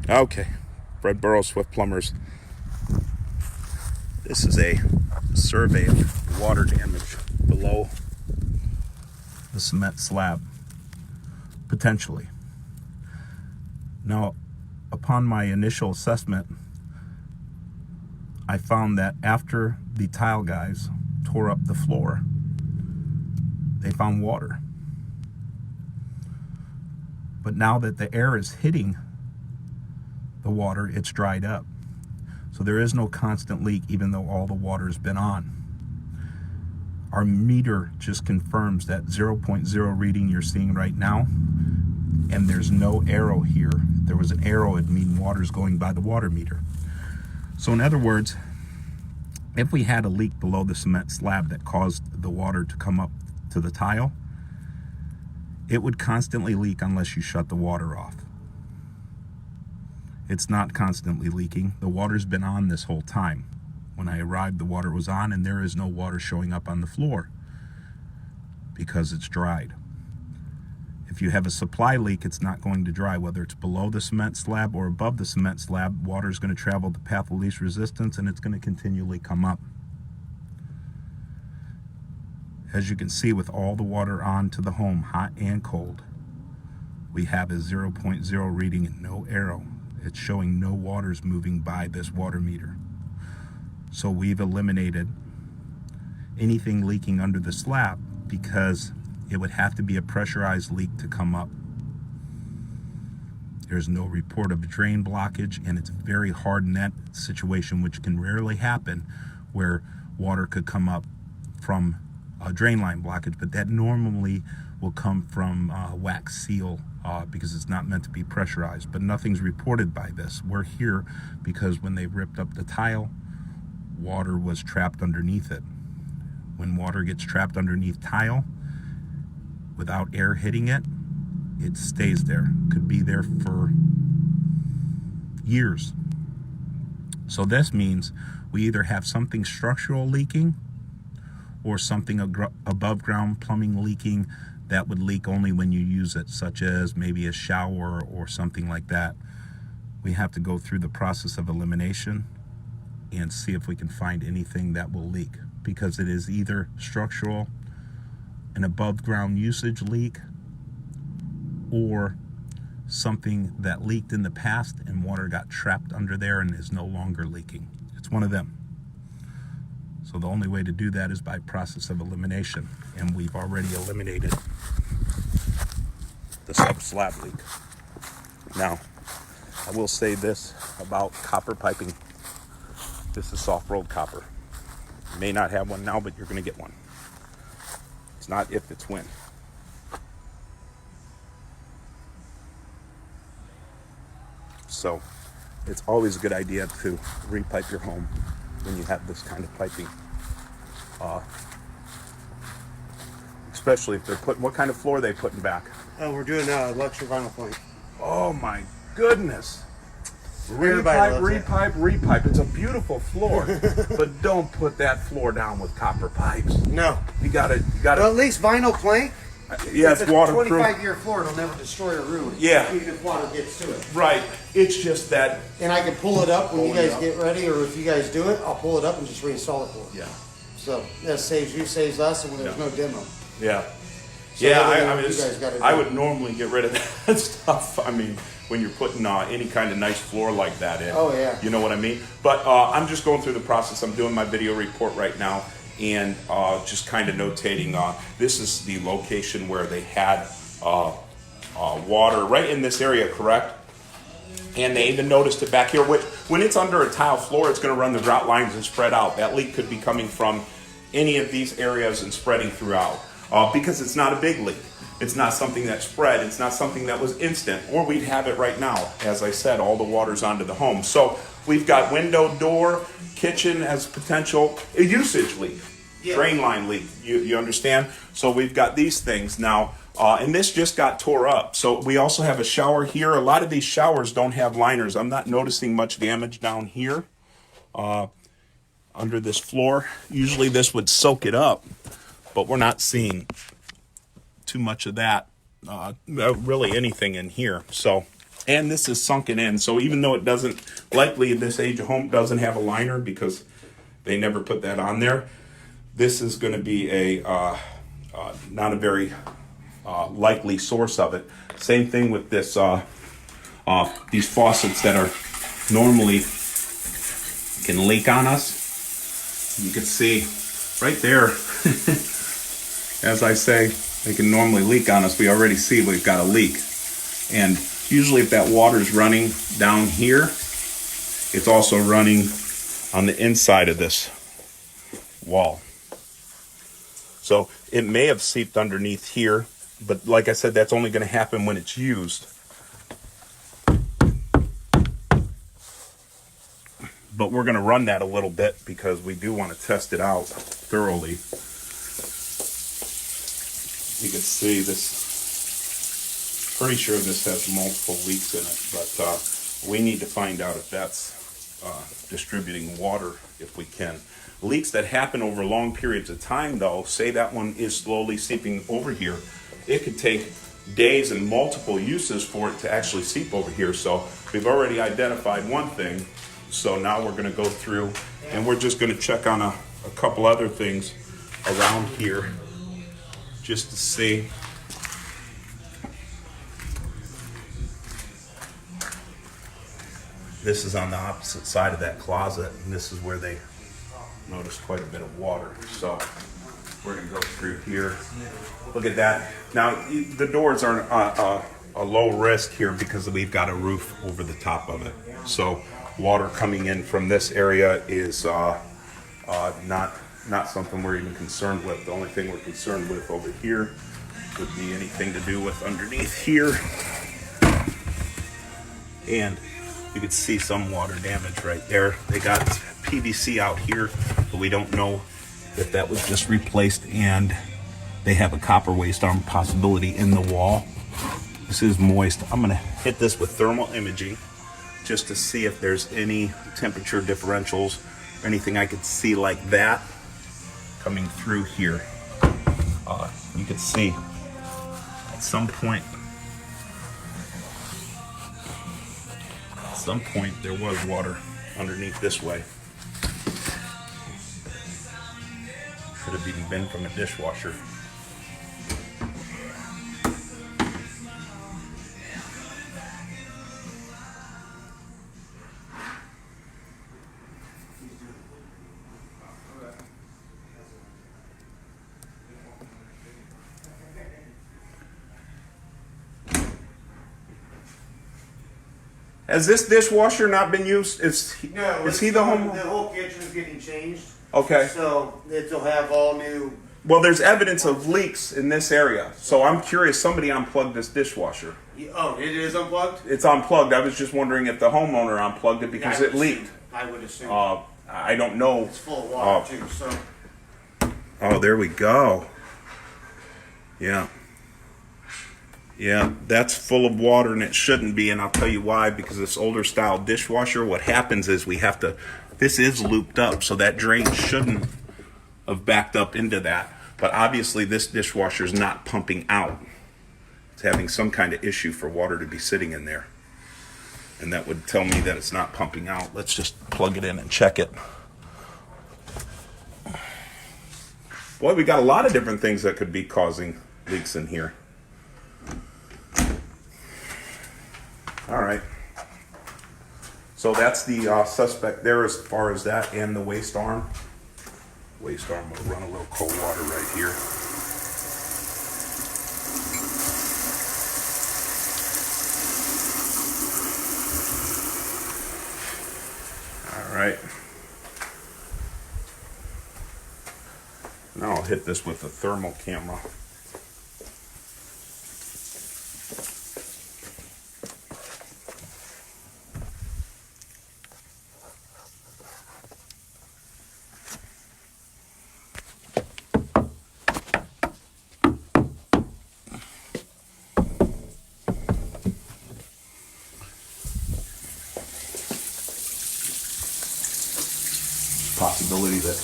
Okay, Fred Burrows with Plumbers. This is a survey of water damage below the cement slab, potentially. Now, upon my initial assessment, I found that after the tile guys tore up the floor, they found water. But now that the air is hitting the water, it's dried up. So there is no constant leak, even though all the water's been on. Our meter just confirms that 0.0 reading you're seeing right now, and there's no arrow here. If there was an arrow, it'd mean water's going by the water meter. So in other words, if we had a leak below the cement slab that caused the water to come up to the tile, it would constantly leak unless you shut the water off. It's not constantly leaking. The water's been on this whole time. When I arrived, the water was on, and there is no water showing up on the floor because it's dried. If you have a supply leak, it's not going to dry. Whether it's below the cement slab or above the cement slab, water is going to travel the path of least resistance, and it's going to continually come up. As you can see, with all the water on to the home, hot and cold, we have a 0.0 reading and no arrow. It's showing no water's moving by this water meter. So we've eliminated anything leaking under the slab because it would have to be a pressurized leak to come up. There's no report of drain blockage, and it's very hard in that situation, which can rarely happen, where water could come up from a drain line blockage, but that normally will come from wax seal because it's not meant to be pressurized. But nothing's reported by this. We're here because when they ripped up the tile, water was trapped underneath it. When water gets trapped underneath tile without air hitting it, it stays there. Could be there for years. So this means we either have something structural leaking or something above ground plumbing leaking that would leak only when you use it, such as maybe a shower or something like that. We have to go through the process of elimination and see if we can find anything that will leak, because it is either structural, an above ground usage leak, or something that leaked in the past and water got trapped under there and is no longer leaking. It's one of them. So the only way to do that is by process of elimination, and we've already eliminated the sub-slab leak. Now, I will say this about copper piping. This is soft-rolled copper. You may not have one now, but you're going to get one. It's not if, it's when. So it's always a good idea to repipe your home when you have this kind of piping. Especially if they're putting, what kind of floor are they putting back? We're doing luxury vinyl plank. Oh my goodness. Repipe. It's a beautiful floor, but don't put that floor down with copper pipes. No. You gotta. Well, at least vinyl plank. Yeah, it's waterproof. 25-year floor, it'll never destroy a room. Yeah. Even if water gets to it. Right. It's just that. And I can pull it up when you guys get ready, or if you guys do it, I'll pull it up and just reinstall it for you. Yeah. So that saves you, saves us, and there's no demo. Yeah. So I would normally get rid of that stuff. I mean, when you're putting any kind of nice floor like that in. Oh, yeah. You know what I mean? But I'm just going through the process. I'm doing my video report right now, and just kind of notating. This is the location where they had water right in this area, correct? And they even noticed it back here. Which, when it's under a tile floor, it's going to run the grout lines and spread out. That leak could be coming from any of these areas and spreading throughout. Because it's not a big leak. It's not something that spread. It's not something that was instant, or we'd have it right now. As I said, all the water's onto the home. So we've got window, door, kitchen as potential usage leak, drain line leak. You understand? So we've got these things now, and this just got tore up. So we also have a shower here. A lot of these showers don't have liners. I'm not noticing much damage down here under this floor. Usually this would soak it up, but we're not seeing too much of that, really anything in here. So And this is sunken in, so even though it doesn't, likely this age of home doesn't have a liner because they never put that on there, this is going to be a not a very likely source of it. Same thing with this these faucets that are normally can leak on us. You can see right there, as I say, they can normally leak on us. We already see we've got a leak. And usually if that water is running down here, it's also running on the inside of this wall. So it may have seeped underneath here, but like I said, that's only going to happen when it's used. But we're going to run that a little bit because we do want to test it out thoroughly. You can see this, pretty sure this has multiple leaks in it, but we need to find out if that's distributing water if we can. Leaks that happen over long periods of time, though, say that one is slowly seeping over here, it could take days and multiple uses for it to actually seep over here. So we've already identified one thing. So now we're going to go through and we're just going to check on a couple other things around here just to see. This is on the opposite side of that closet, and this is where they noticed quite a bit of water. So we're going to go through here. Look at that. Now, the doors are a low risk here because we've got a roof over the top of it. So water coming in from this area is not something we're even concerned with. The only thing we're concerned with over here would be anything to do with underneath here. And you can see some water damage right there. They got PVC out here, but we don't know if that was just replaced, and they have a copper waste arm possibility in the wall. This is moist. I'm gonna hit this with thermal imaging just to see if there's any temperature differentials or anything I could see like that coming through here. You can see at some point there was water underneath this way. Could have even been from a dishwasher. Has this dishwasher not been used? Is he the home? The whole kitchen's getting changed. Okay. So it'll have all new. Well, there's evidence of leaks in this area. So I'm curious, somebody unplugged this dishwasher. Oh, it is unplugged? It's unplugged. I was just wondering if the homeowner unplugged it because it leaked. I would assume. I don't know. It's full of water too, so. Oh, there we go. Yeah. Yeah, that's full of water and it shouldn't be, and I'll tell you why. Because this older style dishwasher, what happens is we have to, this is looped up, so that drain shouldn't have backed up into that. But obviously this dishwasher is not pumping out. It's having some kind of issue for water to be sitting in there. And that would tell me that it's not pumping out. Let's just plug it in and check it. Boy, we got a lot of different things that could be causing leaks in here. All right. So that's the suspect there as far as that, and the waste arm. Waste arm will run a little cold water right here. All right. Now I'll hit this with a thermal camera. Possibility that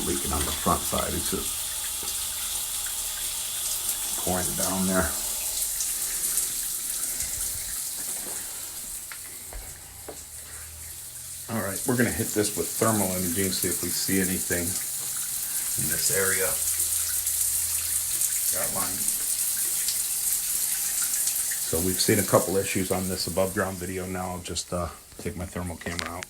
leaking on the front side. It's just pouring down there. All right, we're gonna hit this with thermal imaging, see if we see anything in this area. Got line. So we've seen a couple issues on this above ground video. Now I'll just take my thermal camera out.